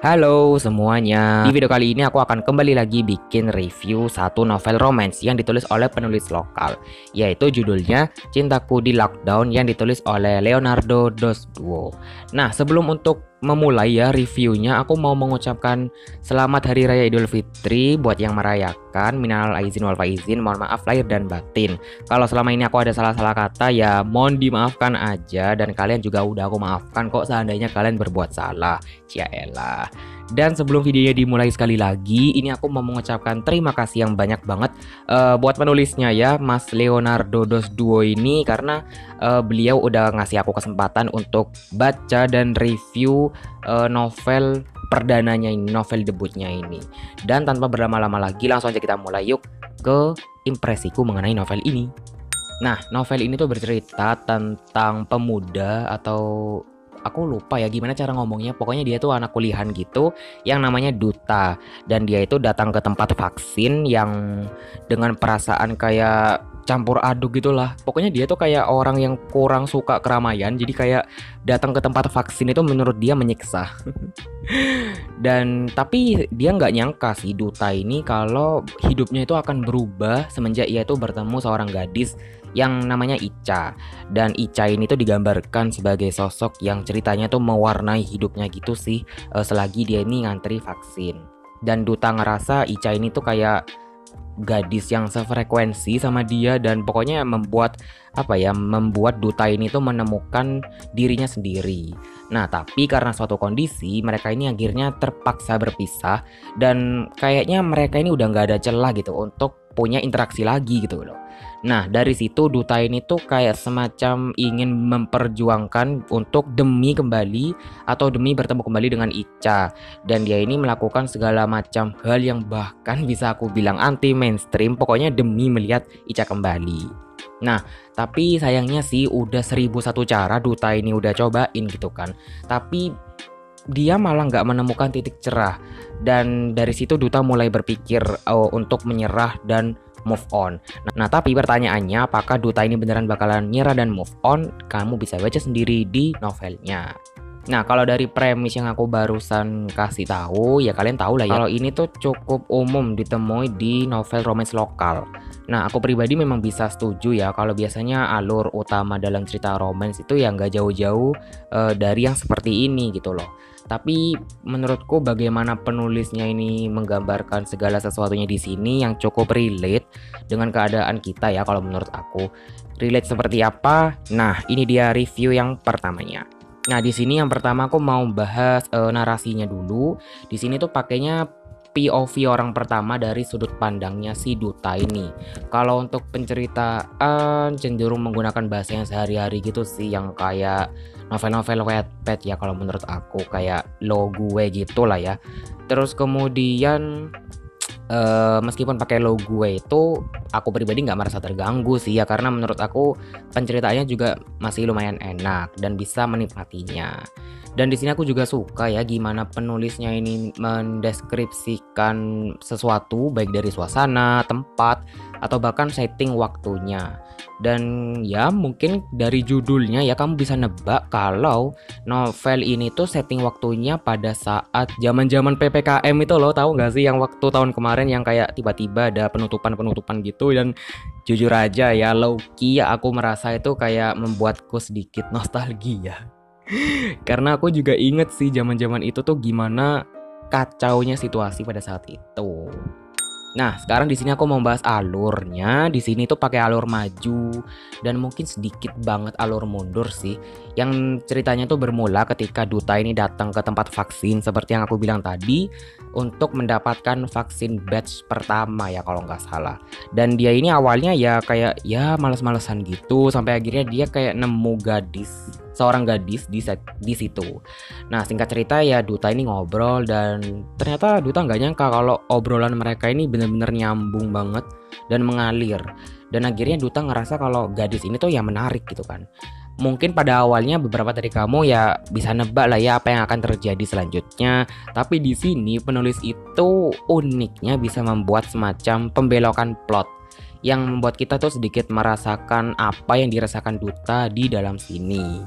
Halo semuanya. Di video kali ini aku akan kembali lagi bikin review satu novel romance yang ditulis oleh penulis lokal, yaitu judulnya Cintaku di Lockdown yang ditulis oleh Leonardo dos Duo. Nah, sebelum untuk memulai ya reviewnya, aku mau mengucapkan selamat Hari Raya Idul Fitri buat yang merayakan. Minal aizin wal faizin, mohon maaf lahir dan batin. Kalau selama ini aku ada salah-salah kata ya mohon dimaafkan aja, dan kalian juga udah aku maafkan kok seandainya kalian berbuat salah. Ciaelah. Dan sebelum videonya dimulai, sekali lagi ini aku mau mengucapkan terima kasih yang banyak banget buat penulisnya ya, Mas Leonardo dos Duo ini, karena beliau udah ngasih aku kesempatan untuk baca dan review novel perdananya ini, novel debutnya ini. Dan tanpa berlama-lama lagi langsung aja kita mulai yuk ke impresiku mengenai novel ini. Nah, novel ini tuh bercerita tentang pemuda, atau aku lupa ya gimana cara ngomongnya. Pokoknya dia tuh anak kuliahan gitu yang namanya Duta. Dan dia itu datang ke tempat vaksin yang dengan perasaan kayak campur aduk gitulah. Pokoknya dia tuh kayak orang yang kurang suka keramaian. Jadi kayak datang ke tempat vaksin itu menurut dia menyiksa. Dan tapi dia nggak nyangka sih Duta ini kalau hidupnya itu akan berubah semenjak ia itu bertemu seorang gadis yang namanya Ica. Dan Ica ini tuh digambarkan sebagai sosok yang ceritanya tuh mewarnai hidupnya gitu sih, selagi dia ini ngantri vaksin. Dan Duta ngerasa Ica ini tuh kayak gadis yang sefrekuensi sama dia, dan pokoknya membuat membuat Duta ini tuh menemukan dirinya sendiri. Nah, tapi karena suatu kondisi mereka ini akhirnya terpaksa berpisah, dan kayaknya mereka ini udah nggak ada celah gitu untuk punya interaksi lagi gitu loh. Nah, dari situ Duta ini tuh kayak semacam ingin memperjuangkan untuk demi kembali atau demi bertemu kembali dengan Ica. Dan dia ini melakukan segala macam hal yang bahkan bisa aku bilang anti mainstream, pokoknya demi melihat Ica kembali. Nah, tapi sayangnya sih udah 1001 cara Duta ini udah cobain gitu kan. Tapi dia malah nggak menemukan titik cerah. Dan dari situ Duta mulai berpikir untuk menyerah dan move on. Nah, tapi pertanyaannya, apakah Duta ini beneran bakalan nyerah dan move on? Kamu bisa baca sendiri di novelnya. Nah, kalau dari premis yang aku barusan kasih tahu, ya kalian tahu lah ya, kalau ini tuh cukup umum ditemui di novel romance lokal. Nah, aku pribadi memang bisa setuju ya, kalau biasanya alur utama dalam cerita romance itu ya nggak jauh-jauh dari yang seperti ini gitu loh. Tapi menurutku bagaimana penulisnya ini menggambarkan segala sesuatunya di sini yang cukup relate dengan keadaan kita ya, kalau menurut aku. Relate seperti apa? Nah, ini dia review yang pertamanya. Nah, di sini yang pertama aku mau bahas narasinya dulu. Di sini tuh pakainya POV orang pertama dari sudut pandangnya si Duta ini. Kalau untuk penceritaan cenderung menggunakan bahasa yang sehari-hari gitu sih, yang kayak novel-novel Wattpad ya kalau menurut aku, kayak lo gue gitu lah ya. Terus kemudian meskipun pakai lo gue itu aku pribadi nggak merasa terganggu sih ya, karena menurut aku penceritaannya juga masih lumayan enak dan bisa menikmatinya. Dan di sini aku juga suka ya gimana penulisnya ini mendeskripsikan sesuatu baik dari suasana, tempat, atau bahkan setting waktunya. Dan ya mungkin dari judulnya ya kamu bisa nebak kalau novel ini tuh setting waktunya pada saat zaman-zaman PPKM itu loh, tahu nggak sih yang waktu tahun kemarin yang kayak tiba-tiba ada penutupan-penutupan gitu. Dan jujur aja ya, low-key aku merasa itu kayak membuatku sedikit nostalgia. Karena aku juga inget sih zaman-zaman itu tuh gimana kacaunya situasi pada saat itu. Nah, sekarang di sini aku mau bahas alurnya. Di sini tuh pakai alur maju dan mungkin sedikit banget alur mundur sih. Yang ceritanya tuh bermula ketika Duta ini datang ke tempat vaksin seperti yang aku bilang tadi, untuk mendapatkan vaksin batch pertama ya kalau nggak salah. Dan dia ini awalnya ya kayak ya males-malesan gitu, sampai akhirnya dia kayak nemu seorang gadis di situ. Nah, singkat cerita ya Duta ini ngobrol, dan ternyata Duta nggak nyangka kalau obrolan mereka ini bener-bener nyambung banget dan mengalir. Dan akhirnya Duta ngerasa kalau gadis ini tuh ya menarik gitu kan. Mungkin pada awalnya beberapa dari kamu ya bisa nebak lah ya apa yang akan terjadi selanjutnya. Tapi di sini penulis itu uniknya bisa membuat semacam pembelokan plot yang membuat kita tuh sedikit merasakan apa yang dirasakan Duta di dalam sini.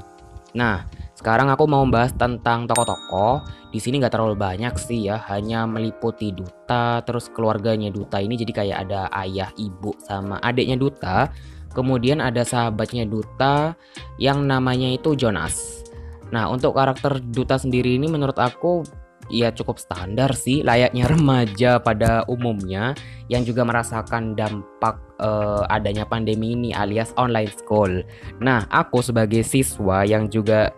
Nah, sekarang aku mau bahas tentang tokoh-tokoh. Di sini nggak terlalu banyak sih ya, hanya meliputi Duta, terus keluarganya Duta ini jadi kayak ada ayah, ibu, sama adiknya Duta. Kemudian ada sahabatnya Duta yang namanya itu Jonas. Nah, untuk karakter Duta sendiri ini menurut aku ya cukup standar sih, layaknya remaja pada umumnya yang juga merasakan dampak adanya pandemi ini alias online school. Nah, aku sebagai siswa yang juga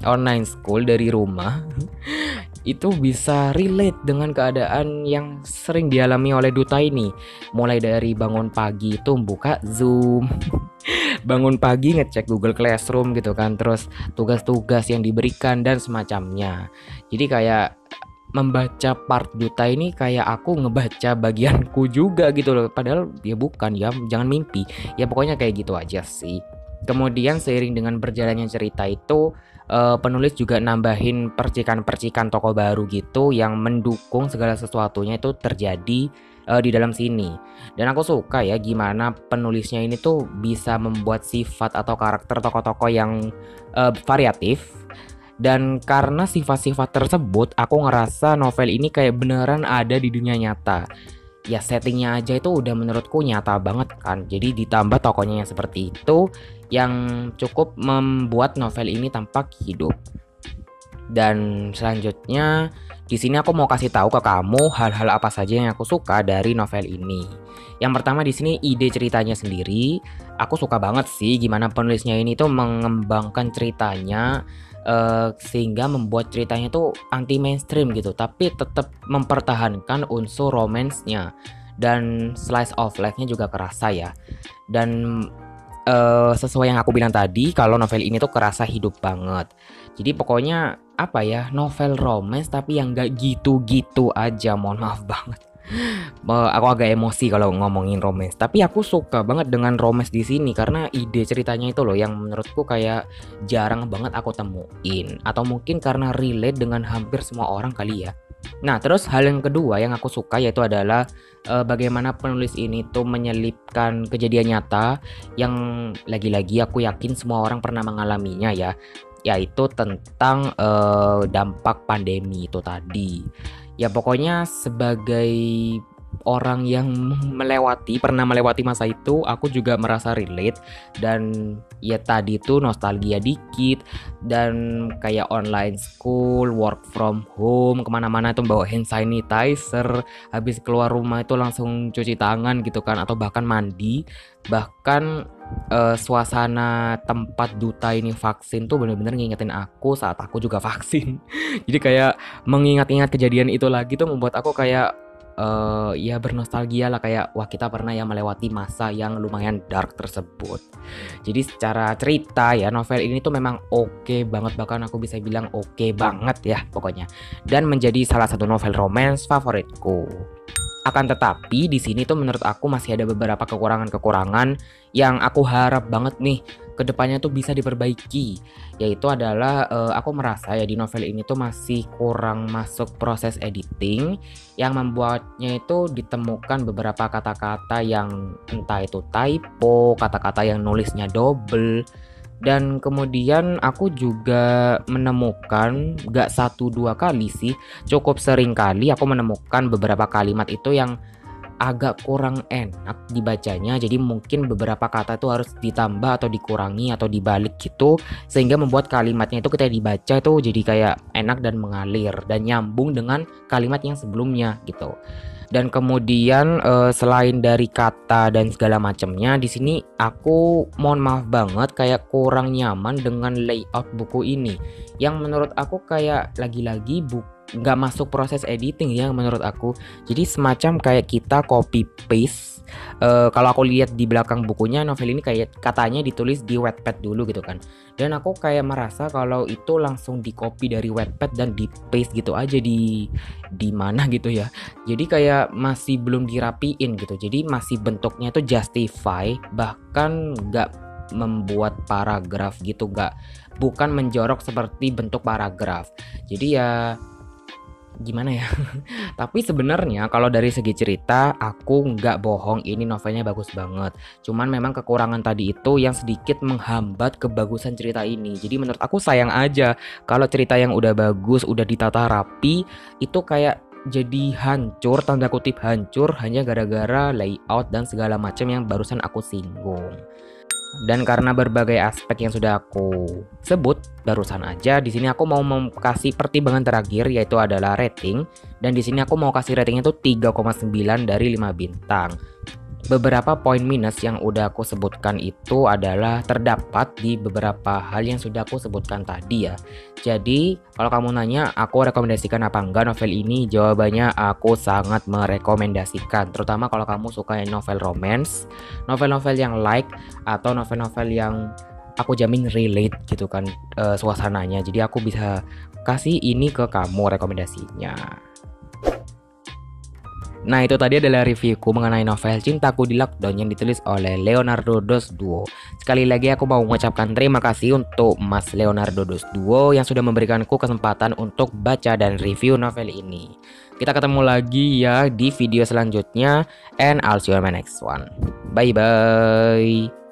online school dari rumah itu bisa relate dengan keadaan yang sering dialami oleh Duta ini. Mulai dari bangun pagi itu buka Zoom, bangun pagi ngecek Google Classroom gitu kan, terus tugas-tugas yang diberikan dan semacamnya. Jadi kayak membaca part Duta ini kayak aku ngebaca bagianku juga gitu loh. Padahal ya bukan ya, jangan mimpi. Ya pokoknya kayak gitu aja sih. Kemudian seiring dengan berjalannya cerita itu penulis juga nambahin percikan-percikan tokoh baru gitu yang mendukung segala sesuatunya itu terjadi di dalam sini. Dan aku suka ya gimana penulisnya ini tuh bisa membuat sifat atau karakter tokoh-tokoh yang variatif. Dan karena sifat-sifat tersebut, aku ngerasa novel ini kayak beneran ada di dunia nyata. Ya settingnya aja itu udah menurutku nyata banget kan. Jadi ditambah tokohnya yang seperti itu yang cukup membuat novel ini tampak hidup. Dan selanjutnya di sini aku mau kasih tahu ke kamu hal-hal apa saja yang aku suka dari novel ini. Yang pertama di sini ide ceritanya sendiri, aku suka banget sih gimana penulisnya ini tuh mengembangkan ceritanya sehingga membuat ceritanya tuh anti mainstream gitu, tapi tetap mempertahankan unsur romansnya dan slice of life-nya juga kerasa ya. Dan sesuai yang aku bilang tadi, kalau novel ini tuh kerasa hidup banget. Jadi pokoknya apa ya, novel romance tapi yang gak gitu-gitu aja, mohon maaf banget. Aku agak emosi kalau ngomongin romance, tapi aku suka banget dengan romance di sini karena ide ceritanya itu loh yang menurutku kayak jarang banget aku temuin, atau mungkin karena relate dengan hampir semua orang kali ya. Nah, terus hal yang kedua yang aku suka yaitu adalah bagaimana penulis ini tuh menyelipkan kejadian nyata yang lagi-lagi aku yakin semua orang pernah mengalaminya ya, yaitu tentang dampak pandemi itu tadi. Ya pokoknya sebagai orang yang pernah melewati masa itu, aku juga merasa relate. Dan ya tadi tuh nostalgia dikit, dan kayak online school, work from home, kemana-mana tuh bawa hand sanitizer, habis keluar rumah itu langsung cuci tangan gitu kan, atau bahkan mandi. Bahkan suasana tempat Duta ini vaksin tuh bener-bener ngingetin aku saat aku juga vaksin. Jadi kayak mengingat-ingat kejadian itu lagi tuh membuat aku kayak ya bernostalgia lah, kayak wah kita pernah ya melewati masa yang lumayan dark tersebut. Jadi secara cerita ya novel ini tuh memang oke banget, bahkan aku bisa bilang oke banget ya pokoknya. Dan menjadi salah satu novel romance favoritku. Akan tetapi di sini tuh menurut aku masih ada beberapa kekurangan-kekurangan yang aku harap banget nih kedepannya tuh bisa diperbaiki. Yaitu adalah aku merasa ya di novel ini tuh masih kurang masuk proses editing yang membuatnya itu ditemukan beberapa kata-kata yang entah itu typo, kata-kata yang nulisnya double. Dan kemudian aku juga menemukan gak satu dua kali sih, cukup sering kali aku menemukan beberapa kalimat itu yang agak kurang enak dibacanya. Jadi mungkin beberapa kata itu harus ditambah atau dikurangi atau dibalik gitu, sehingga membuat kalimatnya itu ketika dibaca itu jadi kayak enak dan mengalir dan nyambung dengan kalimat yang sebelumnya gitu. Dan kemudian selain dari kata dan segala macamnya, di sini aku mohon maaf banget kayak kurang nyaman dengan layout buku ini, yang menurut aku kayak lagi-lagi nggak masuk proses editing ya menurut aku. Jadi semacam kayak kita copy paste. Kalau aku lihat di belakang bukunya, novel ini kayak katanya ditulis di Wattpad dulu gitu kan. Dan aku kayak merasa kalau itu langsung di copy dari Wattpad dan di paste gitu aja di mana gitu ya. Jadi kayak masih belum dirapiin gitu. Jadi masih bentuknya itu justify, bahkan nggak membuat paragraf gitu, bukan menjorok seperti bentuk paragraf. Jadi ya gimana ya? Tapi sebenarnya kalau dari segi cerita, aku nggak bohong, ini novelnya bagus banget. Cuman memang kekurangan tadi itu yang sedikit menghambat kebagusan cerita ini. Jadi menurut aku sayang aja kalau cerita yang udah bagus, udah ditata rapi, itu kayak jadi hancur, tanda kutip hancur, hanya gara-gara layout dan segala macam yang barusan aku singgung. Dan karena berbagai aspek yang sudah aku sebut barusan aja, di sini aku mau kasih pertimbangan terakhir yaitu adalah rating. Dan di sini aku mau kasih ratingnya itu 3,9 dari 5 bintang. Beberapa poin minus yang udah aku sebutkan itu adalah terdapat di beberapa hal yang sudah aku sebutkan tadi ya. Jadi kalau kamu nanya aku rekomendasikan apa enggak novel ini, jawabannya aku sangat merekomendasikan. Terutama kalau kamu suka novel romance, novel-novel yang like, atau novel-novel yang aku jamin relate gitu kan suasananya. Jadi aku bisa kasih ini ke kamu rekomendasinya. Nah, itu tadi adalah reviewku mengenai novel Cintaku di Lockdown yang ditulis oleh Leonardo Dos Duo. Sekali lagi aku mau mengucapkan terima kasih untuk Mas Leonardo Dos Duo yang sudah memberikanku kesempatan untuk baca dan review novel ini. Kita ketemu lagi ya di video selanjutnya, and I'll see you on my next one. Bye bye.